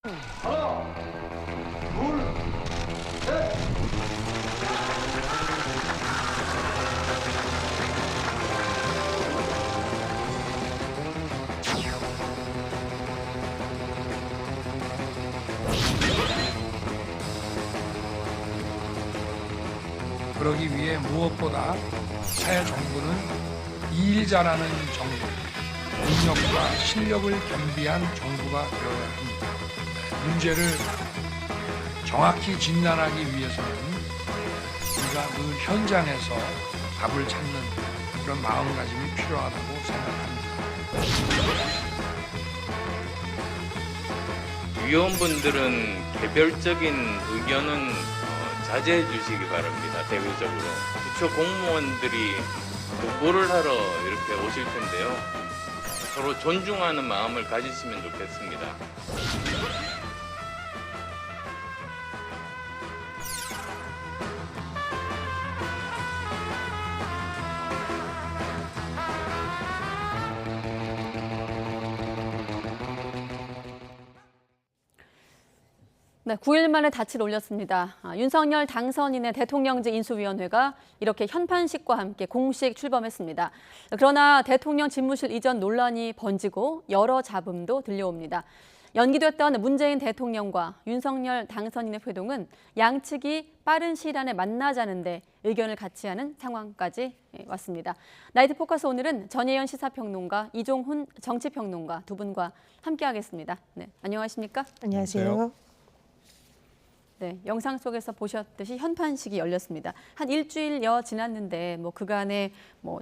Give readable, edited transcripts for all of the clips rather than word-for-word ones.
하나, 둘, 셋. 그러기 위해 무엇보다 새 정부는 일 잘하는 정부, 능력과 실력을 겸비한 정부가 되어야 합니다. 문제를 정확히 진단하기 위해서는 우리가 늘 현장에서 답을 찾는 그런 마음가짐이 필요하다고 생각합니다. 위원분들은 개별적인 의견은 자제해 주시기 바랍니다. 대외적으로. 기초 공무원들이 공부를 하러 이렇게 오실 텐데요. 서로 존중하는 마음을 가지시면 좋겠습니다. 네, 9일 만에 닻을 올렸습니다. 윤석열 당선인의 대통령제 인수위원회가 이렇게 현판식과 함께 공식 출범했습니다. 그러나 대통령 집무실 이전 논란이 번지고 여러 잡음도 들려옵니다. 연기됐던 문재인 대통령과 윤석열 당선인의 회동은 양측이 빠른 시일 안에 만나자는데 의견을 같이 하는 상황까지 왔습니다. 나이트 포커스 오늘은 전혜연 시사평론가, 이종훈 정치평론가 두 분과 함께하겠습니다. 네, 안녕하십니까? 안녕하세요. 네, 영상 속에서 보셨듯이 현판식이 열렸습니다. 한 일주일여 지났는데 그간에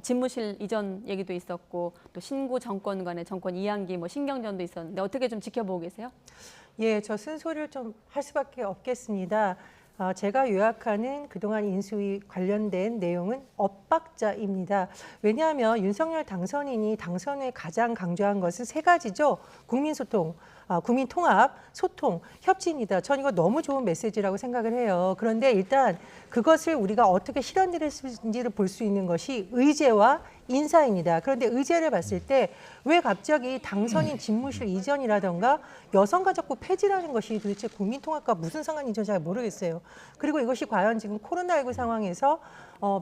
집무실 이전 얘기도 있었고 또 신구 정권 간의 정권 이양기 신경전도 있었는데 어떻게 좀 지켜보고 계세요? 예, 저 쓴소리를 좀 할 수밖에 없겠습니다. 제가 요약하는 그동안 인수위 관련된 내용은 엇박자입니다. 왜냐하면 윤석열 당선인이 당선 후에 가장 강조한 것은 세 가지죠. 국민소통, 국민통합, 소통, 협치입니다. 전 이거 너무 좋은 메시지라고 생각을 해요. 그런데 일단 그것을 우리가 어떻게 실현될지를 볼 수 있는 것이 의제와 인사입니다. 그런데 의제를 봤을 때 왜 갑자기 당선인 집무실 이전이라던가 여성가족부 폐지라는 것이 도대체 국민통합과 무슨 상관인지 잘 모르겠어요. 그리고 이것이 과연 지금 코로나19 상황에서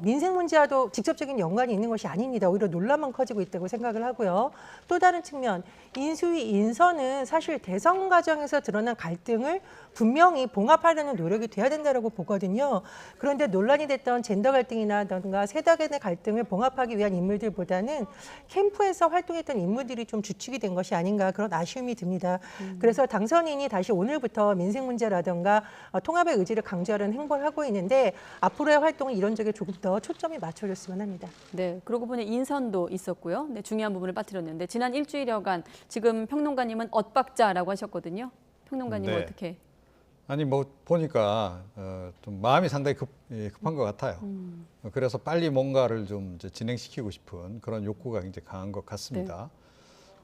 민생 문제와도 직접적인 연관이 있는 것이 아닙니다. 오히려 논란만 커지고 있다고 생각을 하고요. 또 다른 측면, 인수위 인선은 사실 대선 과정에서 드러난 갈등을 분명히 봉합하려는 노력이 돼야 된다고 보거든요. 그런데 논란이 됐던 젠더 갈등이라든가 세대 간의 갈등을 봉합하기 위한 인물들보다는 캠프에서 활동했던 인물들이 좀 주축이 된 것이 아닌가 그런 아쉬움이 듭니다. 그래서 당선인이 다시 오늘부터 민생 문제라든가 통합의 의지를 강조하는 행보를 하고 있는데 앞으로의 활동은 이런 쪽에 조금 더 초점이 맞춰졌으면 합니다. 네, 그러고 보니 인선도 있었고요. 네, 중요한 부분을 빠뜨렸는데 지난 일주일여간 지금 평론가님은 엇박자라고 하셨거든요. 평론가님은 네. 어떻게? 아니 보니까 좀 마음이 상당히 급한 것 같아요. 그래서 빨리 뭔가를 좀 이제 진행시키고 싶은 그런 욕구가 굉장히 강한 것 같습니다.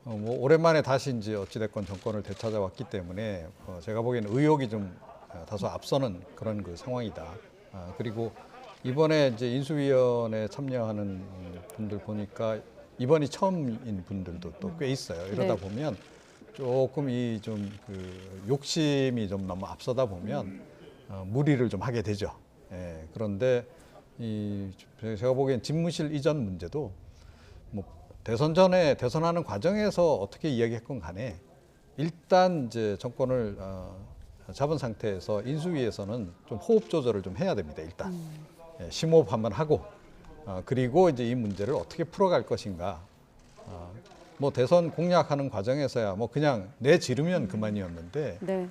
오랜만에 다시 이제 어찌됐건 정권을 되찾아왔기 때문에 제가 보기에는 의욕이 좀 다소 앞서는 그런 그 상황이다. 그리고 이번에 이제 인수위원회 참여하는 분들 보니까 이번이 처음인 분들도 또 꽤 있어요. 이러다 네. 보면 조금 이 좀 그 욕심이 좀 너무 앞서다 보면 무리를 좀 하게 되죠. 예, 그런데 제가 보기엔 집무실 이전 문제도 대선 전에 대선하는 과정에서 어떻게 이야기했건 간에 일단 이제 정권을 잡은 상태에서 인수위에서는 좀 호흡 조절을 좀 해야 됩니다. 일단 예, 심호흡 한번 하고 그리고 이제 이 문제를 어떻게 풀어갈 것인가. 대선 공략하는 과정에서야 그냥 내지르면 그만이었는데 네.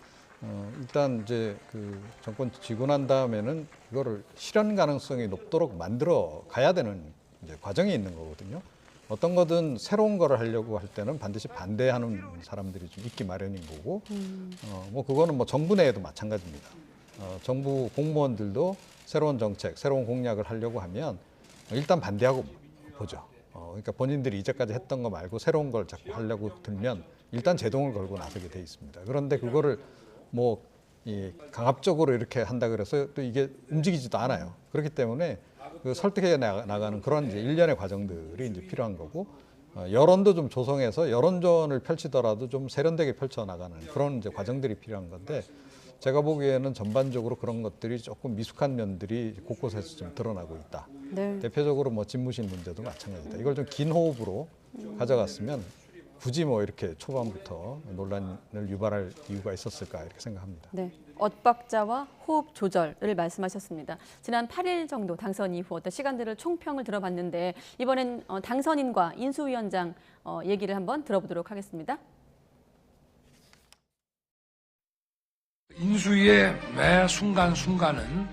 일단 이제 그 정권 쥐고 난 다음에는 이거를 실현 가능성이 높도록 만들어 가야 되는 이제 과정이 있는 거거든요. 어떤 거든 새로운 거를 하려고 할 때는 반드시 반대하는 사람들이 좀 있기 마련인 거고, 그거는 정부 내에도 마찬가지입니다. 정부 공무원들도 새로운 정책, 새로운 공약을 하려고 하면 일단 반대하고 보죠. 그러니까 본인들이 이제까지 했던 거 말고 새로운 걸 자꾸 하려고 들면 일단 제동을 걸고 나서게 돼 있습니다. 그런데 그거를 강압적으로 이렇게 한다 그래서 또 이게 움직이지도 않아요. 그렇기 때문에 그 설득해 나가는 그런 이제 일련의 과정들이 이제 필요한 거고, 여론도 좀 조성해서 여론전을 펼치더라도 좀 세련되게 펼쳐나가는 그런 이제 과정들이 필요한 건데 제가 보기에는 전반적으로 그런 것들이 조금 미숙한 면들이 곳곳에서 좀 드러나고 있다. 네. 대표적으로 뭐 집무실 문제도 마찬가지다. 이걸 좀 긴 호흡으로 가져갔으면 굳이 뭐 이렇게 초반부터 논란을 유발할 이유가 있었을까 이렇게 생각합니다. 네. 엇박자와 호흡 조절을 말씀하셨습니다. 지난 8일 정도 당선 이후 어떤 시간들을 총평을 들어봤는데 이번엔 당선인과 인수위원장 얘기를 한번 들어보도록 하겠습니다. 인수위의 매 순간순간은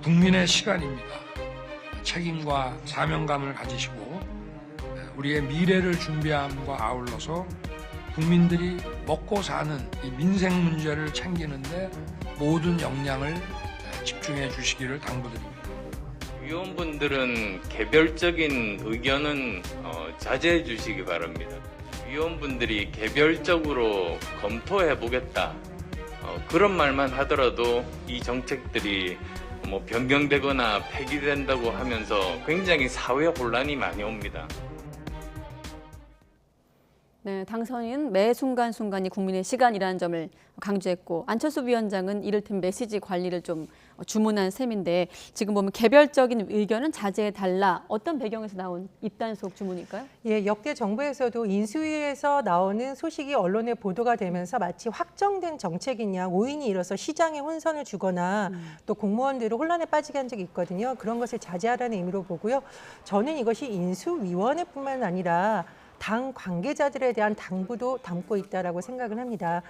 국민의 시간입니다. 책임과 사명감을 가지시고 우리의 미래를 준비함과 아울러서 국민들이 먹고 사는 이 민생 문제를 챙기는데 모든 역량을 집중해 주시기를 당부드립니다. 위원분들은 개별적인 의견은 자제해 주시기 바랍니다. 위원분들이 개별적으로 검토해 보겠다. 그런 말만 하더라도 이 정책들이 뭐 변경되거나 폐기된다고 하면서 굉장히 사회 혼란이 많이 옵니다. 네, 당선인 매 순간순간이 국민의 시간이라는 점을 강조했고 안철수 위원장은 이를테면 메시지 관리를 좀 주문한 셈인데 지금 보면 개별적인 의견은 자제해달라. 어떤 배경에서 나온 입단속 주문일까요? 예, 역대 정부에서도 인수위에서 나오는 소식이 언론에 보도가 되면서 마치 확정된 정책이냐 오인이 일어서 시장에 혼선을 주거나 또 공무원들을 혼란에 빠지게 한 적이 있거든요. 그런 것을 자제하라는 의미로 보고요. 저는 이것이 인수위원회뿐만 아니라 당 관계자들에 대한 당부도 담고 있다라고 생각을 합니다.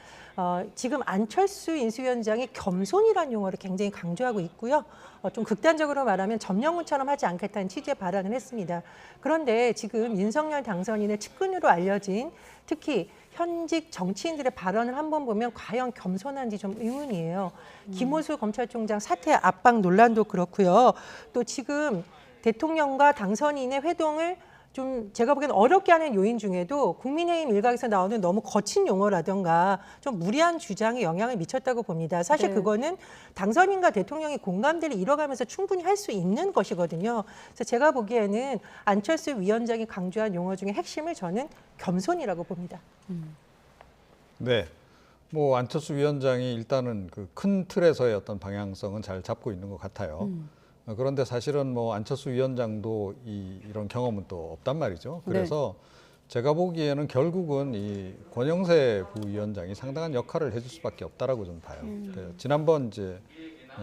지금 안철수 인수위원장이 겸손이라는 용어를 굉장히 강조하고 있고요. 좀 극단적으로 말하면 점령군처럼 하지 않겠다는 취지의 발언을 했습니다. 그런데 지금 윤석열 당선인의 측근으로 알려진 특히 현직 정치인들의 발언을 한번 보면 과연 겸손한지 좀 의문이에요. 김호수 검찰총장 사퇴 압박 논란도 그렇고요. 또 지금 대통령과 당선인의 회동을 좀 제가 보기엔 어렵게 하는 요인 중에도 국민의힘 일각에서 나오는 너무 거친 용어라든가 좀 무리한 주장에 영향을 미쳤다고 봅니다. 사실 네. 그거는 당선인과 대통령이 공감대를 이뤄가면서 충분히 할 수 있는 것이거든요. 그래서 제가 보기에는 안철수 위원장이 강조한 용어 중에 핵심을 저는 겸손이라고 봅니다. 네, 뭐 안철수 위원장이 일단은 그 큰 틀에서의 어떤 방향성은 잘 잡고 있는 것 같아요. 그런데 사실은 뭐 안철수 위원장도 이런 경험은 또 없단 말이죠. 그래서 제가 보기에는 결국은 이 권영세 부위원장이 상당한 역할을 해줄 수밖에 없다라고 좀 봐요. 지난번 이제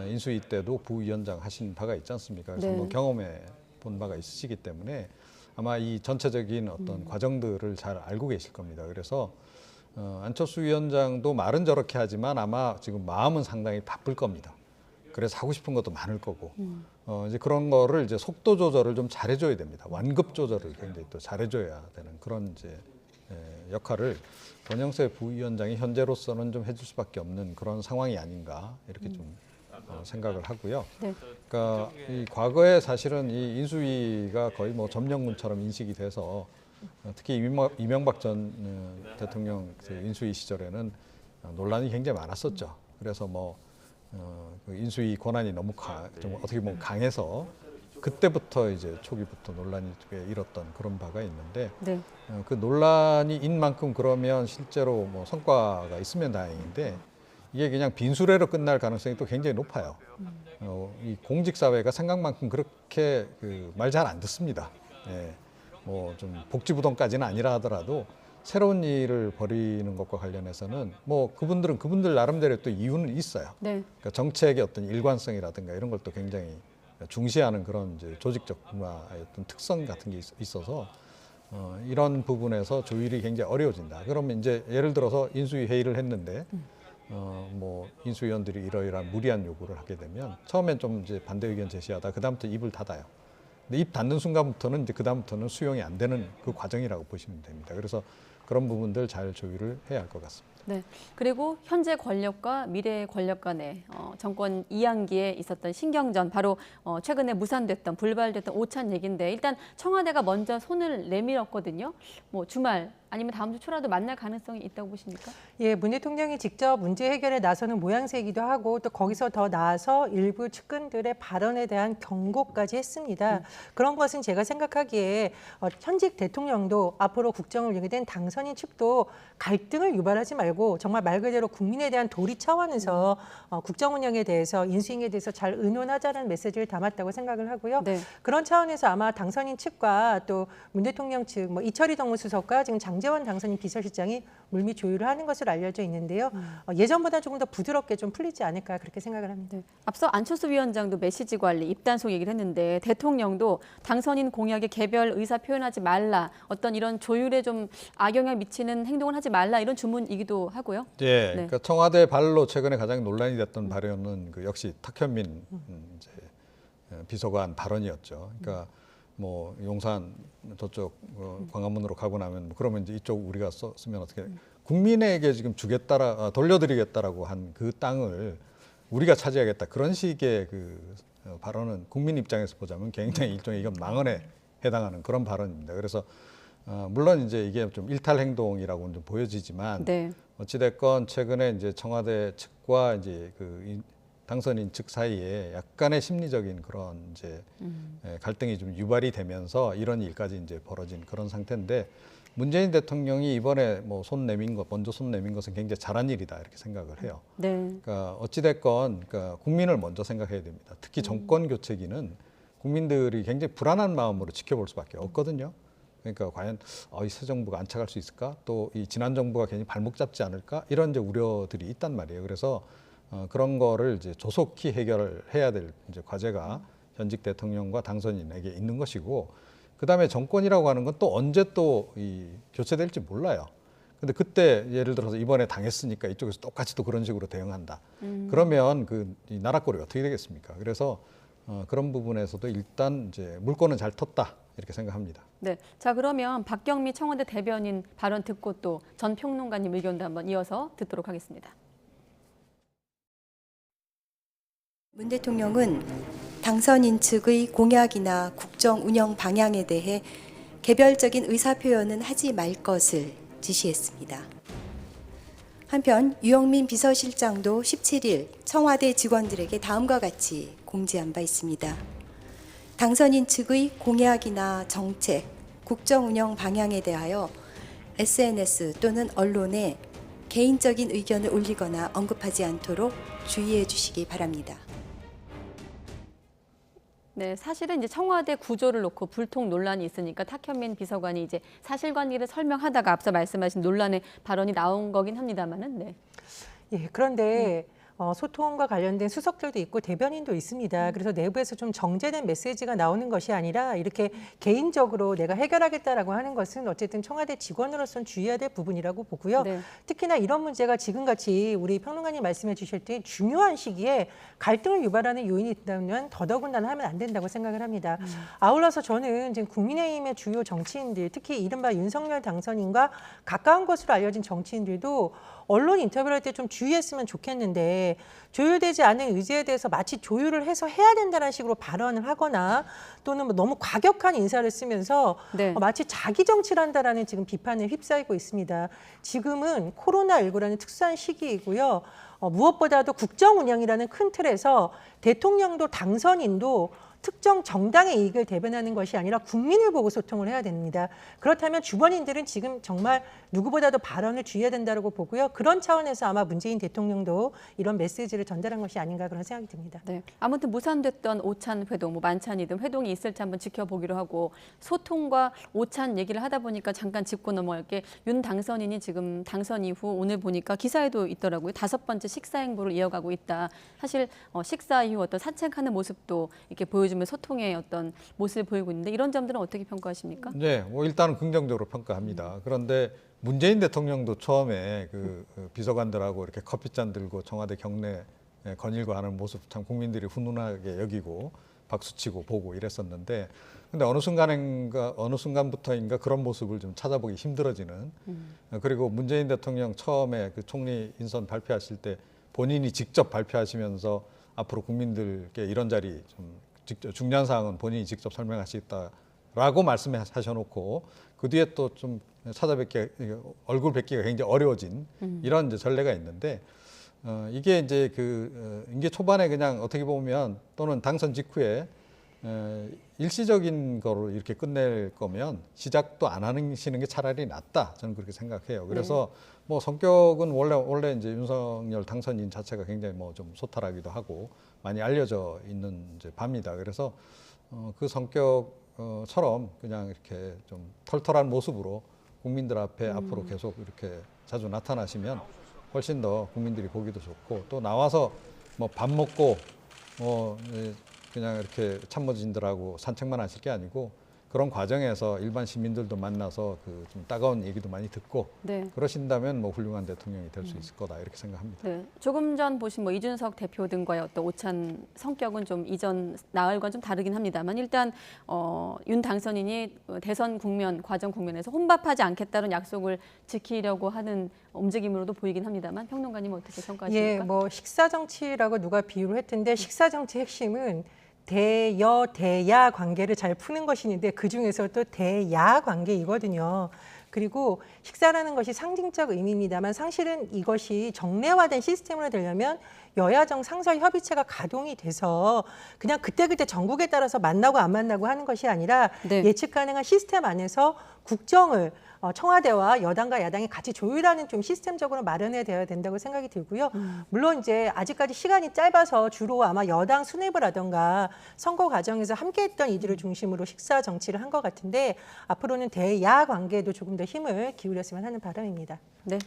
인수위 때도 부위원장 하신 바가 있지 않습니까? 그래서 한번 경험해 본 바가 있으시기 때문에 아마 이 전체적인 어떤 과정들을 잘 알고 계실 겁니다. 그래서 안철수 위원장도 말은 저렇게 하지만 아마 지금 마음은 상당히 바쁠 겁니다. 그래서 하고 싶은 것도 많을 거고 이제 그런 거를 이제 속도 조절을 좀 잘해줘야 됩니다. 완급 조절을 굉장히 또 잘해줘야 되는 그런 이제 역할을 권영세 부위원장이 현재로서는 좀 해줄 수밖에 없는 그런 상황이 아닌가 이렇게 좀 생각을 하고요. 네. 그러니까 이 과거에 사실은 이 인수위가 거의 뭐 점령군처럼 인식이 돼서 특히 이명박 전 대통령 인수위 시절에는 논란이 굉장히 많았었죠. 그래서 뭐 그 인수위 권한이 너무 좀 어떻게 보면 강해서 그때부터 이제 초기부터 논란이 일었던 그런 바가 있는데 네. 그 논란이 인 만큼 그러면 실제로 뭐 성과가 있으면 다행인데 이게 그냥 빈수레로 끝날 가능성이 또 굉장히 높아요. 이 공직 사회가 생각만큼 그렇게 그 말 잘 안 듣습니다. 예. 뭐 좀 복지부동까지는 아니라 하더라도 새로운 일을 벌이는 것과 관련해서는 뭐 그분들은 그분들 나름대로 또 이유는 있어요. 네. 그러니까 정책의 어떤 일관성이라든가 이런 걸 또 굉장히 중시하는 그런 이제 조직적 문화의 어떤 특성 같은 게 있어서 이런 부분에서 조율이 굉장히 어려워진다. 그러면 이제 예를 들어서 인수위 회의를 했는데 뭐 인수위원들이 이러이러한 무리한 요구를 하게 되면 처음엔 좀 이제 반대 의견 제시하다 그다음부터 입을 닫아요. 근데 입 닫는 순간부터는 이제 그다음부터는 수용이 안 되는 그 과정이라고 보시면 됩니다. 그래서 그런 부분들 잘 조율을 해야 할 것 같습니다. 네. 그리고 현재 권력과 미래의 권력 간의 정권 2학기에 있었던 신경전, 바로 최근에 무산됐던 불발됐던 오찬 얘기인데 일단 청와대가 먼저 손을 내밀었거든요. 뭐 주말 아니면 다음 주 초라도 만날 가능성이 있다고 보십니까? 예, 문 대통령이 직접 문제 해결에 나서는 모양새이기도 하고 또 거기서 더 나아서 일부 측근들의 발언에 대한 경고까지 했습니다. 그런 것은 제가 생각하기에 현직 대통령도 앞으로 국정을 운영에 된 당선인 측도 갈등을 유발하지 말고 정말 말 그대로 국민에 대한 도리 차원에서 국정 운영에 대해서 인수인계에 대해서 잘 의논하자는 메시지를 담았다고 생각을 하고요. 네. 그런 차원에서 아마 당선인 측과 또 문 대통령 측, 뭐 이철희 정무수석과 지금 장제원 당선인 비서실장이 물밑 조율을 하는 것으로 알려져 있는데요. 예전보다 조금 더 부드럽게 좀 풀리지 않을까 그렇게 생각을 합니다. 네. 앞서 안철수 위원장도 메시지 관리, 입단속 얘기를 했는데 대통령도 당선인 공약에 개별 의사 표현하지 말라, 어떤 이런 조율에 좀 악영향 미치는 행동을 하지 말라 이런 주문이기도 하고요. 예, 네. 그러니까 청와대 발로 최근에 가장 논란이 됐던 발언은 그 역시 탁현민 이제 비서관 발언이었죠. 그러니까 뭐 용산 저쪽 광화문으로 가고 나면 뭐 그러면 이제 이쪽 우리가 쓰면 어떻게 국민에게 지금 주겠다라 돌려드리겠다라고 한 그 땅을 우리가 차지하겠다 그런 식의 그 발언은 국민 입장에서 보자면 굉장히 일종의 이건 망언에 해당하는 그런 발언입니다. 그래서 물론 이제 이게 좀 일탈 행동이라고는 좀 보여지지만 네. 어찌됐건 최근에 이제 청와대 측과 이제 그 당선인 측 사이에 약간의 심리적인 그런 이제 갈등이 좀 유발이 되면서 이런 일까지 이제 벌어진 그런 상태인데 문재인 대통령이 이번에 뭐 먼저 손 내민 것은 굉장히 잘한 일이다 이렇게 생각을 해요. 네. 그러니까 어찌됐건 그러니까 국민을 먼저 생각해야 됩니다. 특히 정권 교체기는 국민들이 굉장히 불안한 마음으로 지켜볼 수밖에 없거든요. 그러니까 과연 이 새 정부가 안착할 수 있을까? 또 이 지난 정부가 괜히 발목 잡지 않을까? 이런 이제 우려들이 있단 말이에요. 그래서 그런 거를 이제 조속히 해결해야 될 이제 과제가 현직 대통령과 당선인에게 있는 것이고, 그 다음에 정권이라고 하는 건 또 언제 또 교체될지 몰라요. 근데 그때 예를 들어서 이번에 당했으니까 이쪽에서 똑같이 또 그런 식으로 대응한다. 그러면 이 나라 꼴이 어떻게 되겠습니까? 그래서 그런 부분에서도 일단 이제 물꼬는 잘 텄다 이렇게 생각합니다. 네. 자, 그러면 박경미 청와대 대변인 발언 듣고 또 전 평론가님 의견도 한번 이어서 듣도록 하겠습니다. 문 대통령은 당선인 측의 공약이나 국정 운영 방향에 대해 개별적인 의사표현은 하지 말 것을 지시했습니다. 한편 유영민 비서실장도 17일 청와대 직원들에게 다음과 같이 공지한 바 있습니다. 당선인 측의 공약이나 정책, 국정 운영 방향에 대하여 SNS 또는 언론에 개인적인 의견을 올리거나 언급하지 않도록 주의해 주시기 바랍니다. 네, 사실은 이제 청와대 구조를 놓고 불통 논란이 있으니까 탁현민 비서관이 이제 사실관계를 설명하다가 앞서 말씀하신 논란의 발언이 나온 거긴 합니다만은, 네. 예, 그런데 소통과 관련된 수석들도 있고 대변인도 있습니다. 그래서 내부에서 좀 정제된 메시지가 나오는 것이 아니라 이렇게 개인적으로 내가 해결하겠다라고 하는 것은 어쨌든 청와대 직원으로서는 주의해야 될 부분이라고 보고요. 네. 특히나 이런 문제가 지금같이 우리 평론가님 말씀해 주실 때 중요한 시기에 갈등을 유발하는 요인이 있다면 더더군다나 하면 안 된다고 생각을 합니다. 아울러서 저는 지금 국민의힘의 주요 정치인들, 특히 이른바 윤석열 당선인과 가까운 것으로 알려진 정치인들도 언론 인터뷰를 할 때 좀 주의했으면 좋겠는데 조율되지 않은 의제에 대해서 마치 조율을 해서 해야 된다는 식으로 발언을 하거나 또는 뭐 너무 과격한 인사를 쓰면서 네. 마치 자기 정치를 한다라는 지금 비판에 휩싸이고 있습니다. 지금은 코로나19라는 특수한 시기이고요. 무엇보다도 국정 운영이라는 큰 틀에서 대통령도 당선인도 특정 정당의 이익을 대변하는 것이 아니라 국민을 보고 소통을 해야 됩니다. 그렇다면 주변인들은 지금 정말 누구보다도 발언을 주의해야 된다고 보고요. 그런 차원에서 아마 문재인 대통령도 이런 메시지를 전달한 것이 아닌가 그런 생각이 듭니다. 네. 아무튼 무산됐던 오찬 회동, 뭐 만찬이든 회동이 있을지 한번 지켜보기로 하고 소통과 오찬 얘기를 하다 보니까 잠깐 짚고 넘어갈 게 윤 당선인이 지금 당선 이후 오늘 보니까 기사에도 있더라고요. 5번째 식사 행보를 이어가고 있다. 사실 식사 이후 어떤 산책하는 모습도 이렇게 보여주면 소통의 어떤 모습을 보이고 있는데 이런 점들은 어떻게 평가하십니까? 네, 뭐 일단은 긍정적으로 평가합니다. 그런데 문재인 대통령도 처음에 그 비서관들하고 이렇게 커피잔 들고 청와대 경내 거닐고 하는 모습 참 국민들이 훈훈하게 여기고 박수치고 보고 이랬었는데, 근데 어느 순간부터인가 그런 모습을 좀 찾아보기 힘들어지는. 그리고 문재인 대통령 처음에 그 총리 인선 발표하실 때 본인이 직접 발표하시면서 앞으로 국민들께 이런 자리 좀 중요한 사항은 본인이 직접 설명하시겠다 라고 말씀하셔놓고 그 뒤에 또 좀 얼굴 뵙기가 굉장히 어려워진 이런 이제 전례가 있는데 이게 이제 임기 초반에 그냥 어떻게 보면 또는 당선 직후에 일시적인 거로 이렇게 끝낼 거면 시작도 안 하시는 게 차라리 낫다. 저는 그렇게 생각해요. 그래서 뭐 성격은 원래 이제 윤석열 당선인 자체가 굉장히 뭐 좀 소탈하기도 하고 많이 알려져 있는 이제 바입니다. 그래서 그 성격처럼 그냥 이렇게 좀 털털한 모습으로 국민들 앞에 앞으로 계속 이렇게 자주 나타나시면 훨씬 더 국민들이 보기도 좋고 또 나와서 뭐 밥 먹고 그냥 이렇게 참모진들하고 산책만 하실 게 아니고 그런 과정에서 일반 시민들도 만나서 좀 따가운 얘기도 많이 듣고 네. 그러신다면 뭐 훌륭한 대통령이 될 수 있을 거다 이렇게 생각합니다. 네. 조금 전 보신 뭐 이준석 대표 등과의 어떤 오찬 성격은 좀 이전 나흘과 좀 다르긴 합니다만 일단 윤 당선인이 대선 국면 과정 국면에서 혼밥하지 않겠다는 약속을 지키려고 하는 움직임으로도 보이긴 합니다만 평론가님 어떻게 평가하십니까? 예, 뭐 식사 정치라고 누가 비유를 했던데 식사 정치 핵심은 대여 대야 관계를 잘 푸는 것이는데 그 중에서 또 대야 관계이거든요. 그리고 식사라는 것이 상징적 의미입니다만 사실은 이것이 정례화된 시스템으로 되려면 여야정 상설 협의체가 가동이 돼서 그냥 그때그때 정국에 따라서 만나고 안 만나고 하는 것이 아니라 네. 예측 가능한 시스템 안에서 국정을 청와대와 여당과 야당이 같이 조율하는 좀 시스템적으로 마련해야 되어야 된다고 생각이 들고요. 물론 이제 아직까지 시간이 짧아서 주로 아마 여당 수뇌부라던가 선거 과정에서 함께했던 이들을 중심으로 식사 정치를 한 것 같은데 앞으로는 대야 관계에도 조금 더 힘을 기울였으면 하는 바람입니다. 네.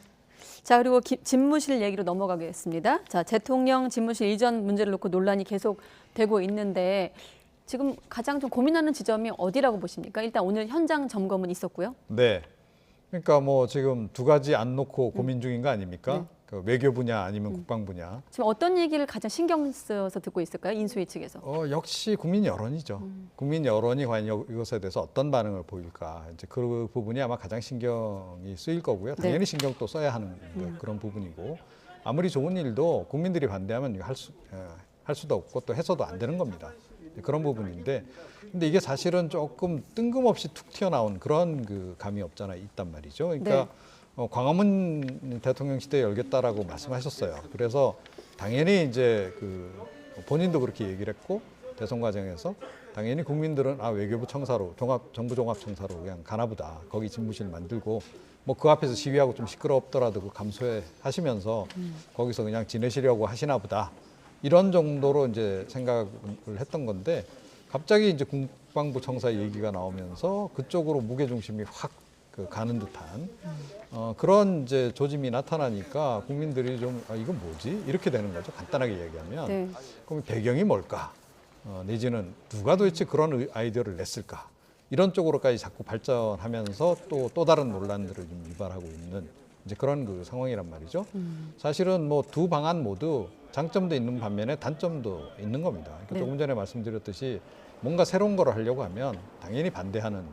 자, 그리고 집무실 얘기로 넘어가겠습니다. 자, 대통령 집무실 이전 문제를 놓고 논란이 계속되고 있는데 지금 가장 좀 고민하는 지점이 어디라고 보십니까? 일단 오늘 현장 점검은 있었고요. 네. 그러니까 뭐 지금 두 가지 안 놓고 고민 중인 거 아닙니까? 네. 그 외교 분야 아니면 국방 분야. 지금 어떤 얘기를 가장 신경 써서 듣고 있을까요? 인수위 측에서. 역시 국민 여론이죠. 국민 여론이 과연 이것에 대해서 어떤 반응을 보일까. 이제 그 부분이 아마 가장 신경이 쓰일 거고요. 당연히 네. 신경도 써야 하는 그런 부분이고 아무리 좋은 일도 국민들이 반대하면 이거 할 수도 없고 또 해서도 안 되는 겁니다. 그런 부분인데 근데 이게 사실은 조금 뜬금없이 툭 튀어나온 그런 감이 없잖아 있단 말이죠. 그러니까 광화문 대통령 시대에 열겠다라고 말씀하셨어요. 그래서 당연히 이제 본인도 그렇게 얘기를 했고 대선 과정에서 당연히 국민들은 외교부 청사로 정부종합청사로 그냥 가나보다 거기 집무실 만들고 뭐 그 앞에서 시위하고 좀 시끄럽더라도 감소해 하시면서 거기서 그냥 지내시려고 하시나 보다. 이런 정도로 이제 생각을 했던 건데 갑자기 이제 국방부 청사 얘기가 나오면서 그쪽으로 무게 중심이 확 가는 듯한 그런 이제 조짐이 나타나니까 국민들이 좀 이건 뭐지 이렇게 되는 거죠. 간단하게 얘기하면 네. 그럼 배경이 뭘까 내지는 누가 도대체 그런 아이디어를 냈을까 이런 쪽으로까지 자꾸 발전하면서 또 다른 논란들을 좀 유발하고 있는 이제 그런 상황이란 말이죠. 사실은 뭐 두 방안 모두 장점도 있는 반면에 단점도 있는 겁니다. 그러니까 네. 조금 전에 말씀드렸듯이 뭔가 새로운 거를 하려고 하면 당연히 반대하는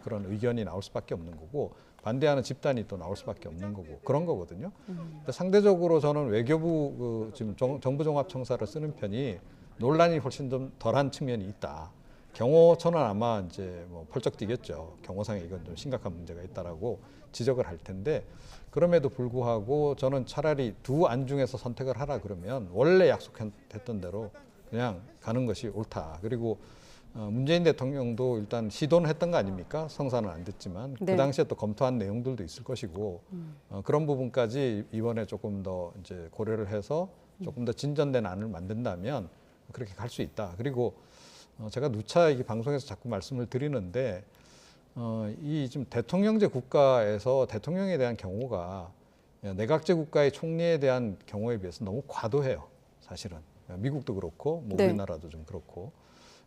그런 의견이 나올 수밖에 없는 거고 반대하는 집단이 또 나올 수밖에 없는 거고 그런 거거든요. 근데 상대적으로 저는 외교부 지금 정부종합청사를 쓰는 편이 논란이 훨씬 좀 덜한 측면이 있다. 경호처는 아마 이제 뭐 펄쩍 뛰겠죠. 경호상에 이건 좀 심각한 문제가 있다라고 지적을 할 텐데 그럼에도 불구하고 저는 차라리 두 안 중에서 선택을 하라 그러면 원래 약속했던 대로 그냥 가는 것이 옳다. 그리고 문재인 대통령도 일단 시도는 했던 거 아닙니까? 성사는 안 됐지만 네. 그 당시에 또 검토한 내용들도 있을 것이고 그런 부분까지 이번에 조금 더 이제 고려를 해서 조금 더 진전된 안을 만든다면 그렇게 갈 수 있다. 그리고 제가 누차 이 방송에서 자꾸 말씀을 드리는데 이 지금 대통령제 국가에서 대통령에 대한 경호가 내각제 국가의 총리에 대한 경호에 비해서 너무 과도해요. 사실은 미국도 그렇고 뭐 네. 우리나라도 좀 그렇고.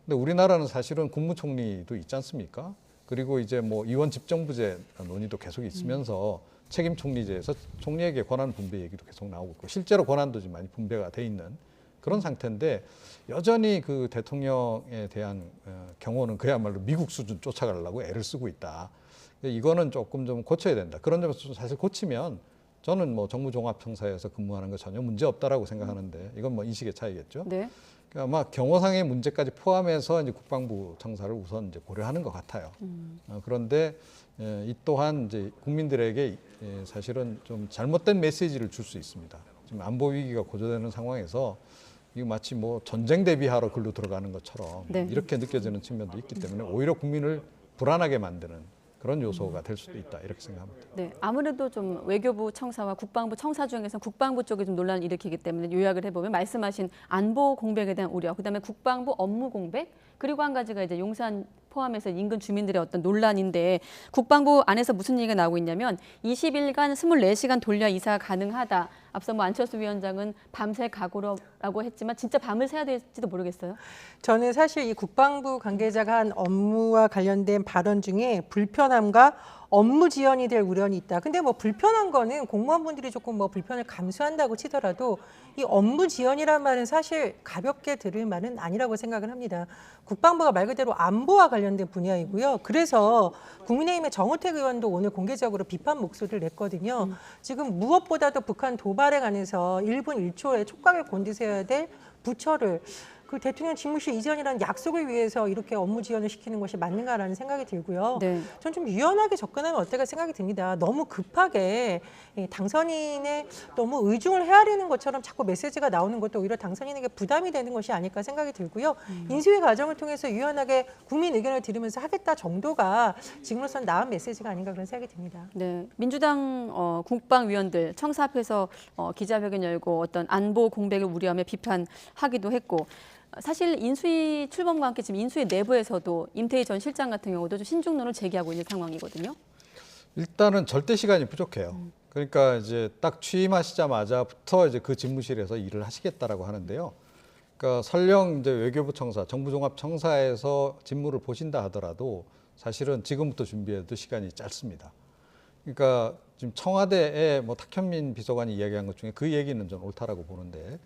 근데 우리나라는 사실은 국무총리도 있지 않습니까? 그리고 이제 뭐 의원 집정부제 논의도 계속 있으면서 책임 총리제에서 총리에게 권한 분배 얘기도 계속 나오고 있고 실제로 권한도 좀 많이 분배가 돼 있는 그런 상태인데 여전히 그 대통령에 대한 경호는 그야말로 미국 수준 쫓아가려고 애를 쓰고 있다. 이거는 조금 좀 고쳐야 된다. 그런 점에서 사실 고치면 저는 뭐 정부종합청사에서 근무하는 거 전혀 문제 없다라고 생각하는데 이건 뭐 인식의 차이겠죠. 네. 그러니까 아마 경호상의 문제까지 포함해서 이제 국방부 청사를 우선 이제 고려하는 것 같아요. 그런데 이 또한 이제 국민들에게 사실은 좀 잘못된 메시지를 줄 수 있습니다. 지금 안보 위기가 고조되는 상황에서 이거 마치 뭐 전쟁 대비하러 글로 들어가는 것처럼 네. 이렇게 느껴지는 측면도 있기 때문에 오히려 국민을 불안하게 만드는 그런 요소가 될 수도 있다 이렇게 생각합니다. 네, 아무래도 좀 외교부 청사와 국방부 청사 중에서 국방부 쪽이 좀 논란을 일으키기 때문에 요약을 해보면 말씀하신 안보 공백에 대한 우려, 그다음에 국방부 업무 공백, 그리고 한 가지가 이제 용산 포함해서 인근 주민들의 어떤 논란인데 국방부 안에서 무슨 얘기가 나오고 있냐면 20일간 24시간 돌려 이사 가능하다. 앞서 뭐 안철수 위원장은 밤새 각오라고 했지만 진짜 밤을 새야 될지도 모르겠어요. 저는 사실 이 국방부 관계자가 한 업무와 관련된 발언 중에 불편함과 업무 지연이 될 우려는 있다. 근데 뭐 불편한 거는 공무원분들이 조금 뭐 불편을 감수한다고 치더라도 이 업무 지연이란 말은 사실 가볍게 들을 말은 아니라고 생각을 합니다. 국방부가 말 그대로 안보와 관련된 분야이고요. 그래서 국민의힘의 정우택 의원도 오늘 공개적으로 비판 목소리를 냈거든요. 지금 무엇보다도 북한 도발에 관해서 1분 1초에 촉각을 곤두세워야 될 부처를 그 대통령 집무실 이전이라는 약속을 위해서 이렇게 업무 지연을 시키는 것이 맞는가라는 생각이 들고요. 네. 전 좀 유연하게 접근하면 어떨까 생각이 듭니다. 너무 급하게 당선인의 너무 의중을 헤아리는 것처럼 자꾸 메시지가 나오는 것도 오히려 당선인에게 부담이 되는 것이 아닐까 생각이 들고요. 인수위 과정을 통해서 유연하게 국민 의견을 들으면서 하겠다 정도가 지금으로선 나은 메시지가 아닌가 그런 생각이 듭니다. 네, 민주당 국방위원들 청사 앞에서 기자회견 열고 어떤 안보 공백을 우려하며 비판하기도 했고 사실 인수위 출범과 함께 지금 인수위 내부에서도 임태희 전 실장 같은 경우도 좀 신중론을 제기하고 있는 상황이거든요. 일단은 절대 시간이 부족해요. 그러니까 이제 딱 취임하시자마자부터 이제 그 집무실에서 일을 하시겠다라고 하는데요. 그러니까 설령 이제 외교부 청사, 정부종합청사에서 직무를 보신다 하더라도 사실은 지금부터 준비해도 시간이 짧습니다. 그러니까 지금 청와대에 뭐 탁현민 비서관이 이야기한 것 중에 그 얘기는 좀 옳다라고 보는데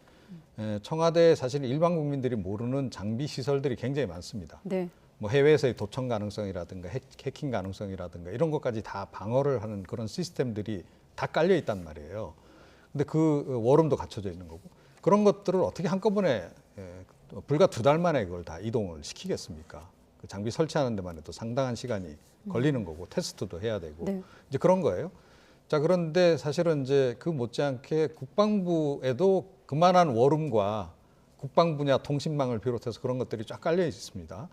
청와대에 사실 일반 국민들이 모르는 장비 시설들이 굉장히 많습니다. 네. 뭐 해외에서의 도청 가능성이라든가 해킹 가능성이라든가 이런 것까지 다 방어를 하는 그런 시스템들이 다 깔려 있단 말이에요. 근데 그 워룸도 갖춰져 있는 거고 그런 것들을 어떻게 한꺼번에 불과 2달 만에 그걸 다 이동을 시키겠습니까? 그 장비 설치하는 데만 해도 상당한 시간이 걸리는 거고 테스트도 해야 되고 네. 이제 그런 거예요. 자, 그런데 사실은 이제 그 못지않게 국방부에도 그만한 워룸과 국방 분야 통신망을 비롯해서 그런 것들이 쫙 깔려 있습니다.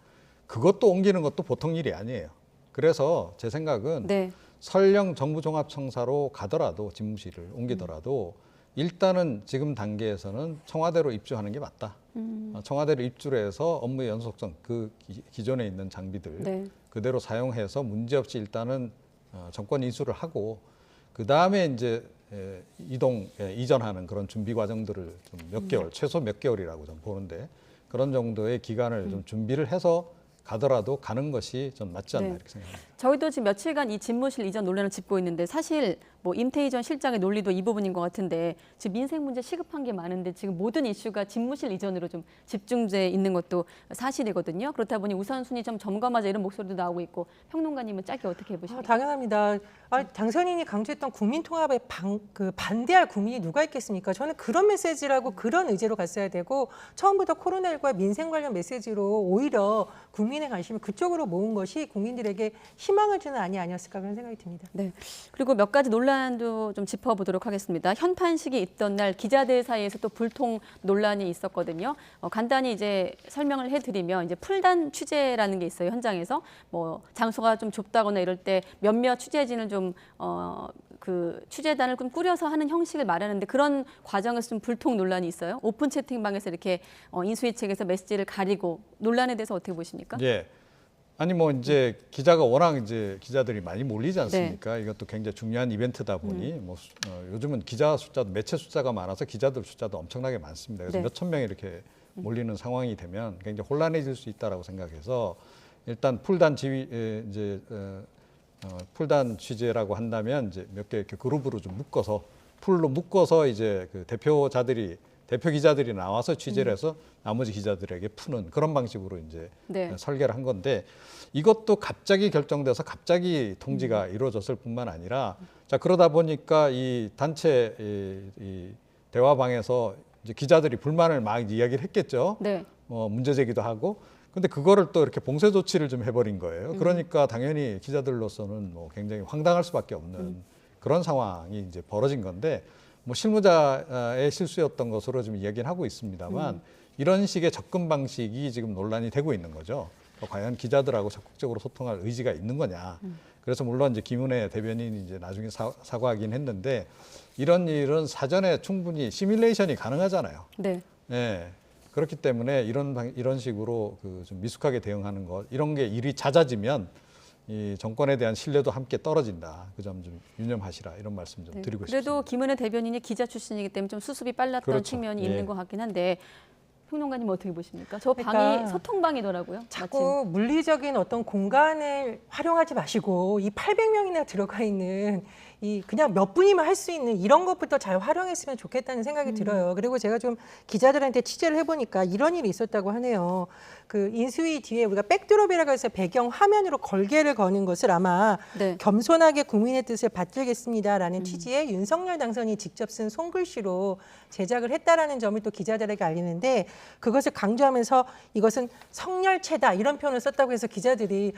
그것도 옮기는 것도 보통 일이 아니에요. 그래서 제 생각은 네. 설령 정부종합청사로 가더라도 집무실을 옮기더라도 일단은 지금 단계에서는 청와대로 입주하는 게 맞다. 청와대로 입주를 해서 업무의 연속성, 그 기존에 있는 장비들 네. 그대로 사용해서 문제없이 일단은 정권 인수를 하고 그 다음에 이제 이전하는 그런 준비 과정들을 좀 몇 개월, 최소 몇 개월이라고 좀 보는데 그런 정도의 기간을 좀 준비를 해서 가더라도 가는 것이 좀 맞지 않나 네. 이렇게 생각합니다. 저희도 지금 며칠간 이 집무실 이전 논란을 짚고 있는데 사실 뭐 임태희 전 실장의 논리도 이 부분인 것 같은데 지금 민생 문제 시급한 게 많은데 지금 모든 이슈가 집무실 이전으로 좀 집중돼 있는 것도 사실이거든요. 그렇다 보니 우선순위 좀 점검하자 이런 목소리도 나오고 있고 평론가님은 짧게 어떻게 보십니까? 당연합니다. 당선인이 강조했던 국민통합에 반대할 국민이 누가 있겠습니까? 저는 그런 메시지라고 그런 의제로 갔어야 되고 처음부터 코로나19와 민생 관련 메시지로 오히려 국민의 관심을 그쪽으로 모은 것이 국민들에게 희망을 주는 안이 아니었을까 그런 생각이 듭니다. 네. 그리고 몇 가지 논란도 좀 짚어보도록 하겠습니다. 현판식이 있던 날 기자들 사이에서 또 불통 논란이 있었거든요. 간단히 이제 설명을 해드리면 이제 풀단 취재라는 게 있어요. 현장에서 뭐 장소가 좀 좁다거나 이럴 때 몇몇 취재진을 좀 그 취재단을 좀 꾸려서 하는 형식을 말하는데 그런 과정에서 좀 불통 논란이 있어요. 오픈 채팅방에서 이렇게 인수위 측에서 메시지를 가리고 논란에 대해서 어떻게 보십니까? 예. 아니 뭐 이제 기자가 워낙 이제 기자들이 많이 몰리지 않습니까? 네. 이것도 굉장히 중요한 이벤트다 보니 뭐 요즘은 기자 숫자도 매체 숫자가 많아서 기자들 숫자도 엄청나게 많습니다. 그래서 네. 몇천 명이 이렇게 몰리는 상황이 되면 굉장히 혼란해질 수 있다라고 생각해서 일단 풀단 풀단 취재라고 한다면 이제 몇 개 이렇게 그룹으로 좀 묶어서 풀로 묶어서 이제 그 대표자들이 대표 기자들이 나와서 취재를 해서 나머지 기자들에게 푸는 그런 방식으로 이제 네. 설계를 한 건데 이것도 갑자기 결정돼서 갑자기 통지가 이루어졌을 뿐만 아니라 자 그러다 보니까 이 단체 이 대화방에서 이제 기자들이 불만을 막 이야기를 했겠죠. 네. 문제 제기도 하고. 근데 그거를 또 이렇게 봉쇄 조치를 좀 해버린 거예요. 그러니까 당연히 기자들로서는 뭐 굉장히 황당할 수밖에 없는 그런 상황이 이제 벌어진 건데 뭐 실무자의 실수였던 것으로 좀 이야기는 하고 있습니다만 이런 식의 접근 방식이 지금 논란이 되고 있는 거죠. 과연 기자들하고 적극적으로 소통할 의지가 있는 거냐. 그래서 물론 이제 김은혜 대변인이 이제 나중에 사과하긴 했는데 이런 일은 사전에 충분히 시뮬레이션이 가능하잖아요. 네. 예. 그렇기 때문에 이런 식으로 그 좀 미숙하게 대응하는 것 이런 게 일이 잦아지면 이 정권에 대한 신뢰도 함께 떨어진다. 그 점 좀 유념하시라 이런 말씀 좀 드리고 싶습니다. 그래도 김은혜 대변인이 기자 출신이기 때문에 좀 수습이 빨랐던 그렇죠. 측면이 예. 있는 것 같긴 한데 평론가님 어떻게 보십니까? 저 방이 그러니까 소통방이더라고요. 자꾸 물리적인 어떤 공간을 활용하지 마시고 이 800명이나 들어가 있는 이 그냥 몇 분이면 할 수 있는 이런 것부터 잘 활용했으면 좋겠다는 생각이 들어요. 그리고 제가 좀 기자들한테 취재를 해보니까 이런 일이 있었다고 하네요. 그 인수위 뒤에 우리가 백드롭이라고 해서 배경 화면으로 걸개를 거는 것을 아마 네. 겸손하게 국민의 뜻을 받들겠습니다라는 취지의 윤석열 당선이 직접 쓴 손글씨로 제작을 했다라는 점을 또 기자들에게 알리는데 그것을 강조하면서 이것은 성렬체다 이런 표현을 썼다고 해서 기자들이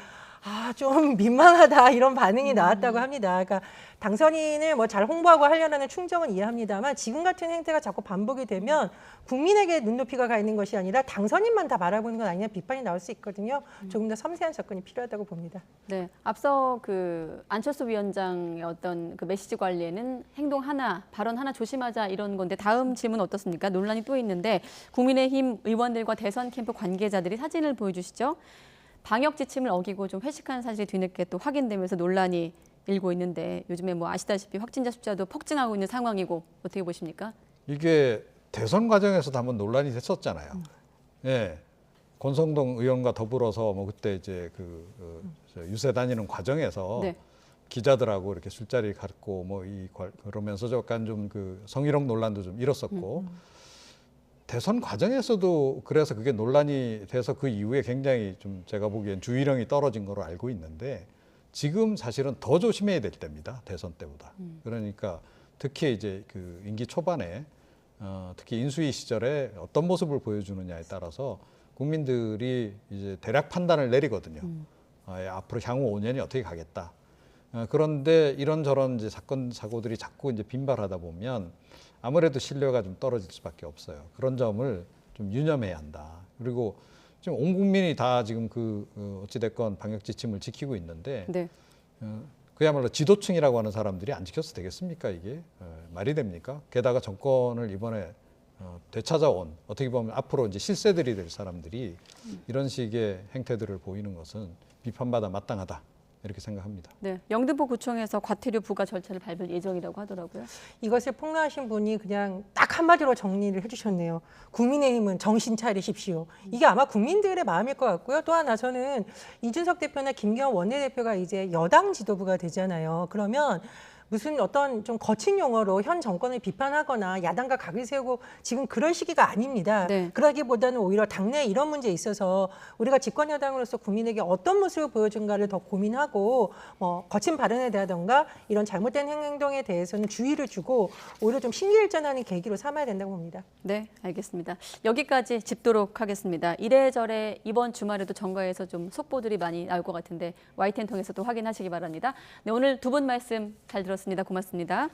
좀 민망하다 이런 반응이 나왔다고 합니다. 그러니까 당선인을 뭐 잘 홍보하고 하려는 충정은 이해합니다만 지금 같은 행태가 자꾸 반복이 되면 국민에게 눈높이가 가 있는 것이 아니라 당선인만 다 바라보는 건 아니냐 비판이 나올 수 있거든요. 조금 더 섬세한 접근이 필요하다고 봅니다. 네, 앞서 그 안철수 위원장의 어떤 그 메시지 관리에는 행동 하나, 발언 하나 조심하자 이런 건데 다음 질문 어떻습니까? 논란이 또 있는데 국민의힘 의원들과 대선 캠프 관계자들이 사진을 보여주시죠. 방역 지침을 어기고 좀 회식한 사실이 뒤늦게 또 확인되면서 논란이 일고 있는데 요즘에 뭐 아시다시피 확진자 숫자도 폭증하고 있는 상황이고 어떻게 보십니까? 이게 대선 과정에서도 한번 논란이 됐었잖아요. 예. 권성동 의원과 더불어서 뭐 그때 이제 저 유세 다니는 과정에서 네. 기자들하고 이렇게 술자리 갖고 뭐 그러면서 약간 좀 그 성희롱 논란도 좀 일었었고 대선 과정에서도 그래서 그게 논란이 돼서 그 이후에 굉장히 좀 제가 보기엔 주의령이 떨어진 거로 알고 있는데 지금 사실은 더 조심해야 될 때입니다. 대선 때보다. 그러니까 특히 이제 그 임기 초반에 특히 인수위 시절에 어떤 모습을 보여주느냐에 따라서 국민들이 이제 대략 판단을 내리거든요. 앞으로 향후 5년이 어떻게 가겠다. 그런데 이런저런 이제 사건 사고들이 자꾸 이제 빈발하다 보면 아무래도 신뢰가 좀 떨어질 수밖에 없어요. 그런 점을 좀 유념해야 한다. 그리고 지금 온 국민이 다 지금 어찌됐건 방역 지침을 지키고 있는데 네. 그야말로 지도층이라고 하는 사람들이 안 지켜서 되겠습니까 이게? 말이 됩니까? 게다가 정권을 이번에 되찾아온 어떻게 보면 앞으로 이제 실세들이 될 사람들이 이런 식의 행태들을 보이는 것은 비판받아 마땅하다. 이렇게 생각합니다. 네, 영등포구청에서 과태료 부과 절차를 밟을 예정이라고 하더라고요. 이것을 폭로하신 분이 그냥 딱 한마디로 정리를 해주셨네요. 국민의힘은 정신 차리십시오. 이게 아마 국민들의 마음일 것 같고요. 또 하나 저는 이준석 대표나 김경원 원내대표가 이제 여당 지도부가 되잖아요. 그러면 무슨 어떤 좀 거친 용어로 현 정권을 비판하거나 야당과 각을 세우고 지금 그럴 시기가 아닙니다. 네. 그러기보다는 오히려 당내 이런 문제에 있어서 우리가 집권 여당으로서 국민에게 어떤 모습을 보여준가를 더 고민하고 거친 발언에 대하던가 이런 잘못된 행동에 대해서는 주의를 주고 오히려 좀 신기일전하는 계기로 삼아야 된다고 봅니다. 네, 알겠습니다. 여기까지 짚도록 하겠습니다. 이래저래 이번 주말에도 정가에서 좀 속보들이 많이 나올 것 같은데 YTN 통해서 또 확인하시기 바랍니다. 네, 오늘 두 분 말씀 잘 들었습니다. 고맙습니다.